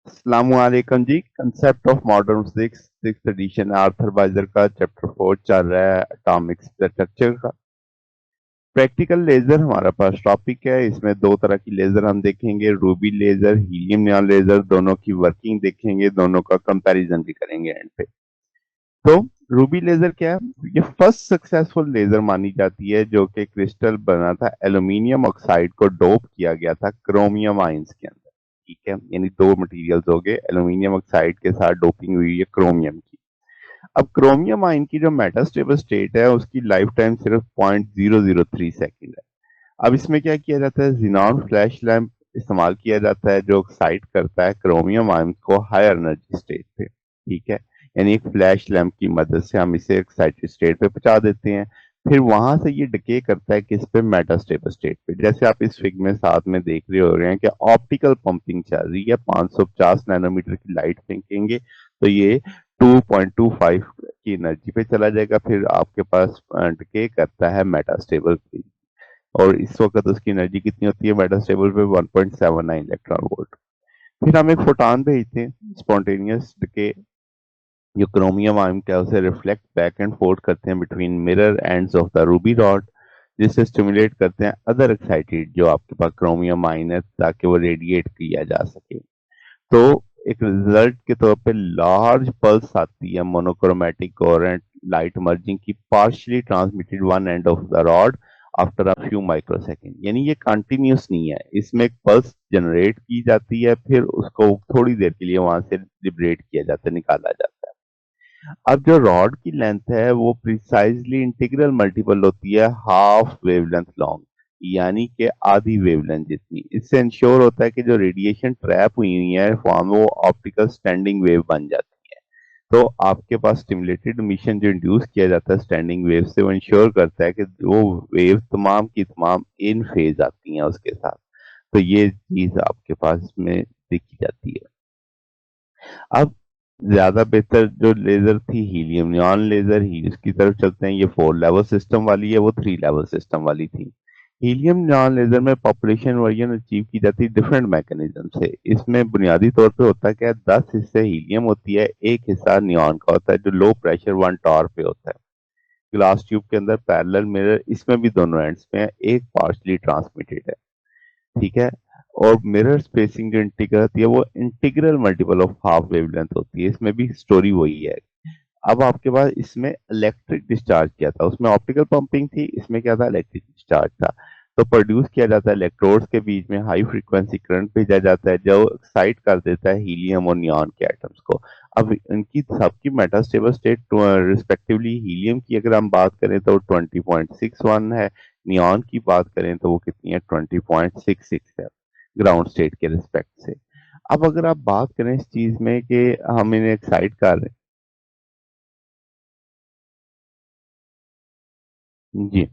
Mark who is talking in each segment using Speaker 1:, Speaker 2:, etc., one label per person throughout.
Speaker 1: अस्सलामुअलैकुम जी। Concept of modern physics six edition Arthur Beiser का चैप्टर 4 चल रहा है, एटॉमिक स्ट्रक्चर का। प्रैक्टिकल लेजर हमारा पास टॉपिक है। इसमें दो तरह की लेजर हम देखेंगे, ruby laser, helium neon laser. दोनों की वर्किंग देखेंगे, दोनों का कंपैरिजन भी करेंगे एंड पे। तो रूबी लेजर क्या है? ये फर्स्ट सक्सेसफुल लेजर मानी जाती है जो कि क्रिस्टल बना था, एल्यूमिनियम ऑक्साइड को डोप किया गया था क्रोमियम आयंस के अंदर। ठीक है, यानी दो मटेरियल्स हो गए, एल्यूमिनियम ऑक्साइड के साथ डोपिंग हुई है क्रोमियम की। अब क्रोमियम आयन की जो मेटास्टेबल स्टेट है उसकी लाइफ टाइम सिर्फ 0.003 सेकेंड है। अब इसमें क्या किया जाता है, जिनॉन फ्लैश लैंप इस्तेमाल किया जाता है जो एक्साइट करता है क्रोमियम आयन को हायर एनर्जी स्टेट पे। ठीक है, यानी एक फ्लैश लैंप की मदद से हम इसे एक्साइटेड स्टेट पे पहुंचा देते हैं। फिर वहां से ये डिके करता है किस पे, मेटास्टेबल स्टेट पे। जैसे आप इस फिग में साथ में देख रहे हो रहे हैं कि ऑप्टिकल पंपिंग चल रही है। 550 नैनोमीटर की लाइट फेंकेंगे तो ये 2.25 की एनर्जी पे चला जाएगा। फिर आपके पास डिके करता है मेटास्टेबल पे, और इस वक्त उसकी एनर्जी कितनी होती है मेटास्टेबल पे, 1.79 इलेक्ट्रॉन वोल्ट। फिर हम एक फोटॉन भेजते हैं स्पॉन्टेनियस डिके, जो क्रोमियम आयन क्या है उसे रिफ्लेक्ट बैक एंड फोर्थ करते हैं between mirror ends of the Ruby rod, जिससे स्टिमुलेट करते हैं अदर एक्साइटेड जो आपके पास क्रोमियम आयन है, ताकि वो रेडिएट किया जा सके। तो एक रिजल्ट के तौर पे लार्ज पल्स आती है मोनोक्रोमेटिक कोहेरेंट लाइट मर्जिंग की, partially transmitted one end of the rod after a few microsecond. यानी ये कंटिन्यूस नहीं है, इसमें एक पल्स जनरेट की जाती है, फिर उसको थोड़ी देर के लिए वहां से लिबरेट किया जाता है, निकाला जाता है। अब जो रॉड की लेंथ है वो प्रिसाइजली इंटीग्रल मल्टीपल होती है हाफ वेवलेंथ लॉन्ग, यानी कि आधी वेवलेंथ जितनी। इससे इंश्योर होता है कि जो रेडिएशन ट्रैप हुई हुई है फॉर्म, वो ऑप्टिकल स्टैंडिंग वेव बन जाती है। तो आपके पास स्टिमुलेटेड इमिशन जो इंड्यूस किया जाता है स्टैंडिंग वेव से, वो इंश्योर करता है कि वो वेव तमाम की तमाम इन फेज आती हैं उसके साथ। तो ये चीज आपके पास में देखी जाती है। अब ज्यादा बेहतर जो लेजर थी हीलियम नियॉन लेजर ही, उसकी तरफ चलते हैं। ये 4 लेवल सिस्टम वाली है, वो 3 लेवल सिस्टम वाली थी। हीलियम नियॉन लेजर में पॉपुलेशन वर्जन अचीव की जाती है डिफरेंट मैकेनिज्म से। इसमें बुनियादी तौर पे होता है क्या, 10 हिस्से हीलियम होती है, एक हिस्सा नियॉन का होता है जो लो प्रेशर 1 टॉर पे होता है। ग्लास ट्यूब के अंदर पैरेलल मिरर, इसमें भी दोनों एंड्स में है, एक पार्शली ट्रांसमिटेड है। ठीक है, और मिरर स्पेसिंग जो इंटीग्रल होती है वो integral multiple of half wavelength होती है। इसमें भी स्टोरी वही है। अब आपके पास इसमें इलेक्ट्रिक डिस्चार्ज क्या था, उसमें ऑप्टिकल पंपिंग थी, इसमें क्या था, इलेक्ट्रिक डिस्चार्ज था। तो प्रोड्यूस किया जाता है इलेक्ट्रोड्स के बीच में हाई फ्रीक्वेंसी करंट भेजा जाता है जो एक्साइट कर देता है हीलियम और नियॉन के एटम्स को। अब इनकी सबकी मेटास्टेबल स्टेट रिस्पेक्टिवली, हीलियम की अगर हम बात करें तो 20.61 है, नियॉन की बात करें तो वो कितनी है, 20.66 है, ग्राउंड स्टेट के रिस्पेक्ट से। अब अगर आप बात करें इस चीज में कि हम इन्हें एक्साइट कर रहे हैं जी,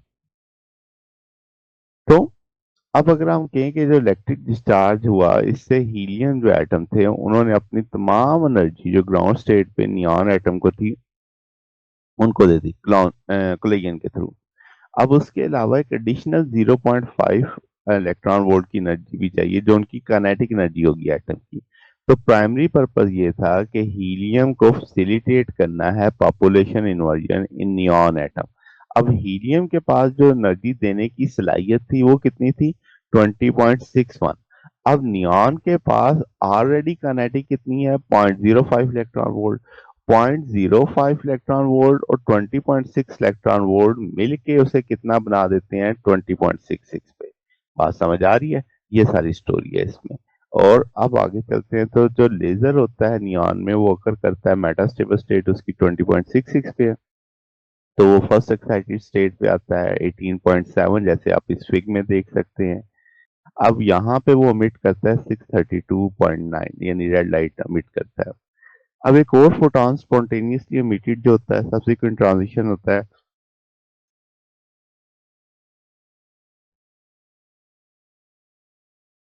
Speaker 1: तो अब अगर हम कहें कि जो इलेक्ट्रिक डिस्चार्ज हुआ, इससे हीलियम जो एटम थे उन्होंने अपनी तमाम एनर्जी जो ग्राउंड स्टेट पे नियॉन एटम को थी उनको दे दी कोलिजन के थ्रू। अब उसके अलावा एक एडिशनल 0.5 इलेक्ट्रॉन वोल्ट की एनर्जी भी चाहिए जो उनकी काइनेटिक एनर्जी होगी एटम की। तो प्राइमरी पर्पस ये था कि हीलियम को फैसिलिटेट करना है पॉपुलेशन इन्वर्जन इन नियॉन एटम। अब हीलियम के पास जो एनर्जी देने की सलाहियत थी वो कितनी थी, 20.61। अब नियॉन के पास ऑलरेडी काइनेटिक कितनी है, 0.05 इलेक्ट्रॉन वोल्ट। 0.05 इलेक्ट्रॉन वोल्ट और 20.6 इलेक्ट्रॉन वोल्ट मिलके उसे कितना बना देते हैं, 20.66 पे। बात समझ आ रही है? ये सारी स्टोरी है इसमें। और अब आगे चलते हैं, तो जो लेजर होता है नियॉन में वो अकर करता है मेटास्टेबल स्टेट उसकी 20.66 पे है। तो वो फर्स्ट एक्साइटेड स्टेट पे आता है 18.7, जैसे आप इस फिग में देख सकते हैं। अब यहाँ पे वो अमिट करता है 632.9, यानी रेड लाइट अमिट करता है। अब एक और फोटॉन स्पॉन्टेनियसली इमिटेड जो होता है, सब्सिक्वेंट ट्रांजिशन होता है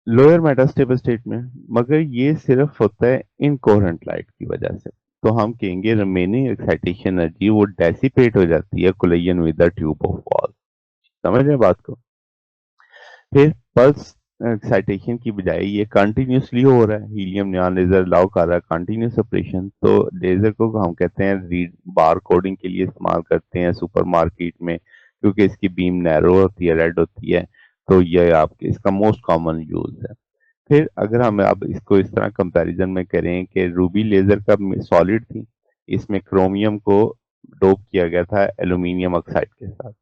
Speaker 1: लोअर मेटास्टेबल स्टेट में, मगर ये सिर्फ होता है इनकोहेरेंट लाइट की वजह से। तो हम कहेंगे रिमेनिंग एक्साइटेशन एनर्जी वो डेसिपेट हो जाती है collision with the tube of wall. समझ रहे हैं बात को? फिर पल्स एक्साइटेशन की बजाय ये कंटिन्यूसली हो रहा है। हीलियम नियॉन लेजर अलाउ कर रहा है कंटिन्यूस ऑपरेशन। तो लेजर को हम कहते हैं रीड बार कोडिंग के लिए इस्तेमाल करते हैं सुपरमार्केट में, क्योंकि इसकी बीम नैरो होती है, रेड होती है। तो ये आपके इसका मोस्ट कॉमन यूज है। फिर अगर हम अब इसको इस तरह कंपैरिजन में करें कि रूबी लेजर का सॉलिड थी, इसमें क्रोमियम को डोप किया गया था एल्यूमिनियम ऑक्साइड के साथ।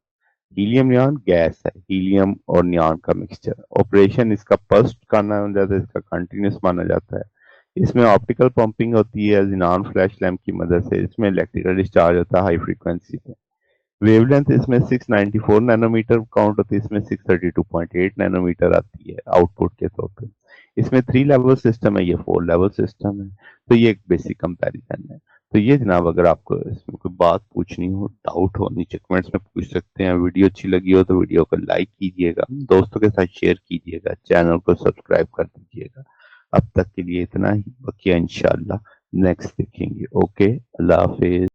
Speaker 1: हीलियम नियॉन गैस है, हीलियम और नियॉन का मिक्सचर। ऑपरेशन इसका पल्स माना जाता है, इसका कंटिन्यूस माना जाता है। इसमें ऑप्टिकल पंपिंग होती है जिनॉन फ्लैश लैम्प की मदद से। इसमें इलेक्ट्रिकल डिस्चार्ज होता है हाई फ्रीक्वेंसी पे। वेवलेंथ इसमें 694 नैनोमीटर काउंट होती है, इसमें 632.8 नैनोमीटर आती है आउटपुट के तौर पे। इसमें 3 लेवल सिस्टम है, ये 4 लेवल सिस्टम है। तो ये एक बेसिक कंपैरिजन है। तो ये जनाब, अगर आपको इसमें कोई बात पूछनी हो, डाउट हो, नीचे कमेंट्स में पूछ सकते हैं। वीडियो अच्छी लगी हो तो वीडियो को लाइक कीजिएगा, दोस्तों के साथ शेयर कीजिएगा, चैनल को सब्सक्राइब कर दीजिएगा। अब तक के लिए इतना ही, बाकी इंशाल्लाह नेक्स्ट देखेंगे। ओके, अल्लाह हाफिज।